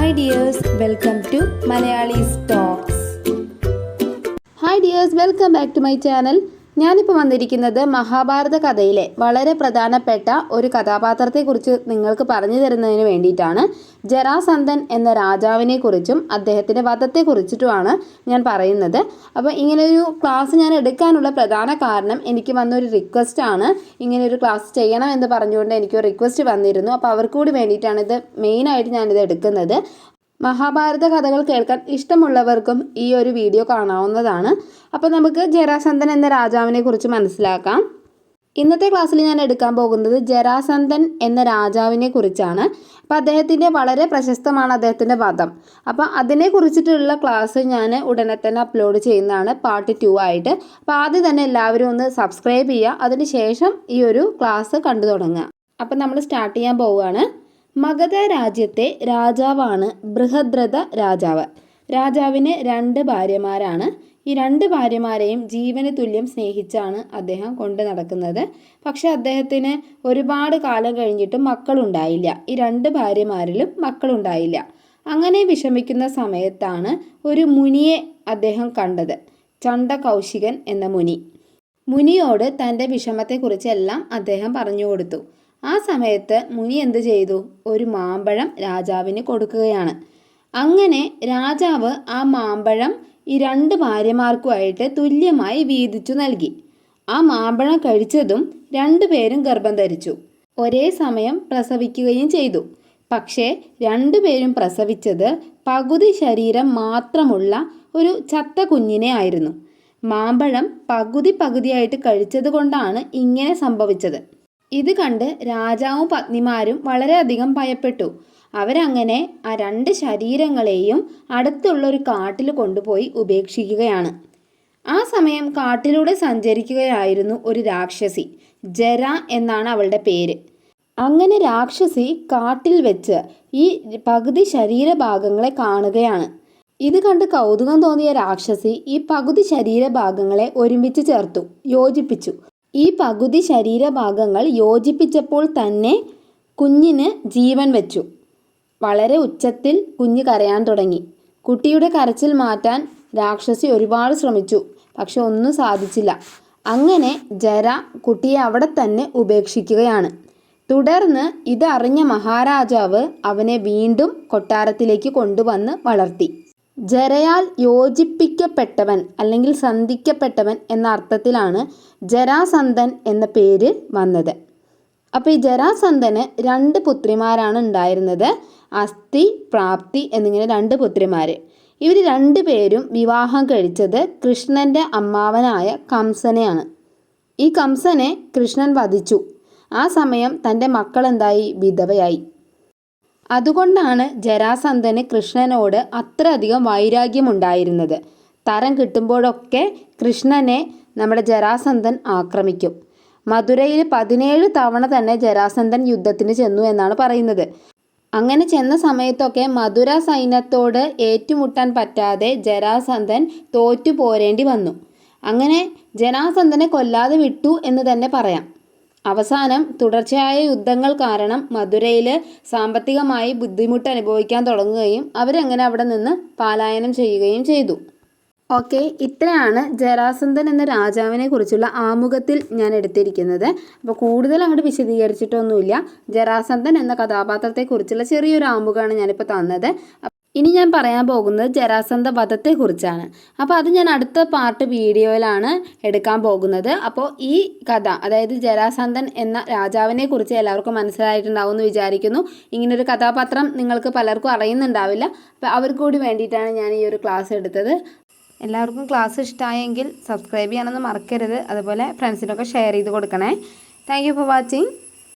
Hi dears, welcome to Malayali's Talks. Hi dears, welcome back to my channel. ഞാനിപ്പോൾ വന്നിരിക്കുന്നത് മഹാഭാരത കഥയിലെ വളരെ പ്രധാനപ്പെട്ട ഒരു കഥാപാത്രത്തെക്കുറിച്ച് നിങ്ങൾക്ക് പറഞ്ഞു തരുന്നതിന് വേണ്ടിയിട്ടാണ്. ജരാസന്ധൻ എന്ന രാജാവിനെ കുറിച്ചും അദ്ദേഹത്തിൻ്റെ വധത്തെക്കുറിച്ചിട്ടുമാണ് ഞാൻ പറയുന്നത്. അപ്പോൾ ഇങ്ങനെയൊരു ക്ലാസ് ഞാൻ എടുക്കാനുള്ള പ്രധാന കാരണം എനിക്ക് വന്നൊരു റിക്വസ്റ്റാണ്. ഇങ്ങനെയൊരു ക്ലാസ് ചെയ്യണം എന്ന് പറഞ്ഞുകൊണ്ട് എനിക്കൊരു റിക്വസ്റ്റ് വന്നിരുന്നു. അപ്പോൾ അവർക്ക് കൂടി വേണ്ടിയിട്ടാണ് ഇത് മെയിനായിട്ട് ഞാനിത് എടുക്കുന്നത്. മഹാഭാരത കഥകൾ കേൾക്കാൻ ഇഷ്ടമുള്ളവർക്കും ഈ ഒരു വീഡിയോ കാണാവുന്നതാണ്. അപ്പോൾ നമുക്ക് ജരാസന്ധൻ എന്ന രാജാവിനെ കുറിച്ച് മനസ്സിലാക്കാം. ഇന്നത്തെ ക്ലാസ്സിൽ ഞാൻ എടുക്കാൻ പോകുന്നത് ജരാസന്ധൻ എന്ന രാജാവിനെ കുറിച്ചാണ്. അപ്പോൾ അദ്ദേഹത്തിൻ്റെ വളരെ പ്രശസ്തമാണ് അദ്ദേഹത്തിൻ്റെ വധം. അപ്പോൾ അതിനെക്കുറിച്ചിട്ടുള്ള ക്ലാസ് ഞാൻ ഉടനെ തന്നെ അപ്ലോഡ് ചെയ്യുന്നതാണ്, പാർട്ട് 2 ആയിട്ട്. അപ്പോൾ ആദ്യം തന്നെ എല്ലാവരും ഒന്ന് സബ്സ്ക്രൈബ് ചെയ്യുക, അതിനുശേഷം ഈ ഒരു ക്ലാസ് കണ്ടു തുടങ്ങുക. അപ്പം നമ്മൾ സ്റ്റാർട്ട് ചെയ്യാൻ പോവുകയാണ്. മഗധ രാജ്യത്തെ രാജാവാണ് ബൃഹദ്രഥ രാജാവ്. രാജാവിന് 2 ഭാര്യമാരാണ്. ഈ 2 ഭാര്യമാരെയും ജീവന് തുല്യം സ്നേഹിച്ചാണ് അദ്ദേഹം കൊണ്ട് നടക്കുന്നത്. പക്ഷെ അദ്ദേഹത്തിന് ഒരുപാട് കാലം കഴിഞ്ഞിട്ടും മക്കളുണ്ടായില്ല. ഈ 2 ഭാര്യമാരിലും മക്കളുണ്ടായില്ല. അങ്ങനെ വിഷമിക്കുന്ന സമയത്താണ് ഒരു മുനിയെ അദ്ദേഹം കണ്ടത്, ചണ്ഡകൗശികൻ എന്ന മുനി. മുനിയോട് തൻ്റെ വിഷമത്തെക്കുറിച്ചെല്ലാം അദ്ദേഹം പറഞ്ഞു കൊടുത്തു. ആ സമയത്ത് മുനി എന്ത് ചെയ്തു? ഒരു മാമ്പഴം രാജാവിന് കൊടുക്കുകയാണ്. അങ്ങനെ രാജാവ് ആ മാമ്പഴം ഈ 2 ഭാര്യമാർക്കുമായിട്ട് തുല്യമായി വീതിച്ചു നൽകി. ആ മാമ്പഴം കഴിച്ചതും 2 പേരും ഗർഭം ധരിച്ചു. ഒരേ സമയം പ്രസവിക്കുകയും ചെയ്തു. പക്ഷേ 2 പേരും പ്രസവിച്ചത് പകുതി ശരീരം മാത്രമുള്ള ഒരു ചത്ത കുഞ്ഞിനെ ആയിരുന്നു. മാമ്പഴം പകുതിയായിട്ട് കഴിച്ചത് കൊണ്ടാണ് ഇങ്ങനെ സംഭവിച്ചത്. ഇത് കണ്ട് രാജാവും പത്നിമാരും വളരെയധികം ഭയപ്പെട്ടു. അവരങ്ങനെ ആ 2 ശരീരങ്ങളെയും അടുത്തുള്ള ഒരു കാട്ടിൽ കൊണ്ടുപോയി ഉപേക്ഷിക്കുകയാണ്. ആ സമയം കാട്ടിലൂടെ സഞ്ചരിക്കുകയായിരുന്നു ഒരു രാക്ഷസി. ജര എന്നാണ് അവളുടെ പേര്. അങ്ങനെ രാക്ഷസി കാട്ടിൽ വെച്ച് ഈ പകുതി ശരീരഭാഗങ്ങളെ കാണുകയാണ്. ഇത് കണ്ട് കൗതുകം തോന്നിയ രാക്ഷസി ഈ പകുതി ശരീരഭാഗങ്ങളെ ഒരുമിച്ച് ചേർത്തു, യോജിപ്പിച്ചു. ഈ പകുതി ശരീരഭാഗങ്ങൾ യോജിപ്പിച്ചപ്പോൾ തന്നെ കുഞ്ഞിന് ജീവൻ വെച്ചു. വളരെ ഉച്ചത്തിൽ കുഞ്ഞ് കരയാൻ തുടങ്ങി. കുട്ടിയുടെ കരച്ചിൽ മാറ്റാൻ രാക്ഷസി ഒരുപാട് ശ്രമിച്ചു, പക്ഷെ ഒന്നും സാധിച്ചില്ല. അങ്ങനെ ജര കുട്ടിയെ അവിടെ തന്നെ ഉപേക്ഷിക്കുകയാണ്. തുടർന്ന് ഇതറിഞ്ഞ മഹാരാജാവ് അവനെ വീണ്ടും കൊട്ടാരത്തിലേക്ക് കൊണ്ടുവന്ന് വളർത്തി. ജരയാൽ യോജിപ്പിക്കപ്പെട്ടവൻ അല്ലെങ്കിൽ സന്ധിക്കപ്പെട്ടവൻ എന്ന അർത്ഥത്തിലാണ് ജരാസന്ധൻ എന്ന പേര് വന്നത്. അപ്പോൾ ഈ ജരാസന്ധന് 2 പുത്രിമാരാണ് ഉണ്ടായിരുന്നത്. അസ്ഥി, പ്രാപ്തി എന്നിങ്ങനെ 2 പുത്രിമാർ. ഇവർ 2 പേരും വിവാഹം കഴിച്ചത് കൃഷ്ണൻ്റെ അമ്മാവനായ കംസനെയാണ്. ഈ കംസനെ കൃഷ്ണൻ വധിച്ചു. ആ സമയം തൻ്റെ മക്കളെന്തായി? വിധവയായി. അതുകൊണ്ടാണ് ജരാസന്ധന് കൃഷ്ണനോട് അത്രയധികം വൈരാഗ്യമുണ്ടായിരുന്നത്. തരം കിട്ടുമ്പോഴൊക്കെ കൃഷ്ണനെ നമ്മുടെ ജരാസന്ധൻ ആക്രമിക്കും. മധുരയിൽ 17 തവണ തന്നെ ജരാസന്ധൻ യുദ്ധത്തിന് ചെന്നു എന്നാണ് പറയുന്നത്. അങ്ങനെ ചെന്ന സമയത്തൊക്കെ മധുര സൈന്യത്തോട് ഏറ്റുമുട്ടാൻ പറ്റാതെ ജരാസന്ധൻ തോറ്റു പോരേണ്ടി വന്നു. അങ്ങനെ ജരാസന്ധനെ കൊല്ലാതെ വിട്ടു എന്ന് തന്നെ പറയാം. അവസാനം തുടർച്ചയായ യുദ്ധങ്ങൾ കാരണം മധുരയിൽ സാമ്പത്തികമായി ബുദ്ധിമുട്ട് അനുഭവിക്കാൻ തുടങ്ങുകയും അവരങ്ങനെ അവിടെ നിന്ന് പലായനം ചെയ്യുകയും ചെയ്തു. ഓക്കെ, ഇത്രയാണ് ജരാസന്ധൻ എന്ന രാജാവിനെ കുറിച്ചുള്ള ആമുഖത്തിൽ ഞാൻ എടുത്തിരിക്കുന്നത്. അപ്പോൾ കൂടുതൽ അങ്ങോട്ട് വിശദീകരിച്ചിട്ടൊന്നുമില്ല. ജരാസന്ധൻ എന്ന കഥാപാത്രത്തെക്കുറിച്ചുള്ള ചെറിയൊരു ആമുഖമാണ് ഞാനിപ്പോൾ തന്നത്. ഇനി ഞാൻ പറയാൻ പോകുന്നത് ജരാസന്ധ വധത്തെക്കുറിച്ചാണ്. അപ്പോൾ അത് ഞാൻ അടുത്ത പാർട്ട് വീഡിയോയിലാണ് എടുക്കാൻ പോകുന്നത്. അപ്പോൾ ഈ കഥ, അതായത് ജരാസന്ധൻ എന്ന രാജാവിനെ കുറിച്ച് എല്ലാവർക്കും മനസ്സിലായിട്ടുണ്ടാവും എന്ന് വിചാരിക്കുന്നു. ഇങ്ങനൊരു കഥാപാത്രം നിങ്ങൾക്ക് പലർക്കും അറിയുന്നുണ്ടാവില്ല. അപ്പോൾ അവർക്ക് കൂടി വേണ്ടിയിട്ടാണ് ഞാൻ ഈ ഒരു ക്ലാസ് എടുത്തത്. എല്ലാവർക്കും ക്ലാസ് ഇഷ്ടമായെങ്കിൽ സബ്സ്ക്രൈബ് ചെയ്യാനൊന്നും മറക്കരുത്. അതുപോലെ ഫ്രണ്ട്സിനൊക്കെ ഷെയർ ചെയ്ത് കൊടുക്കണേ. Thank you for watching.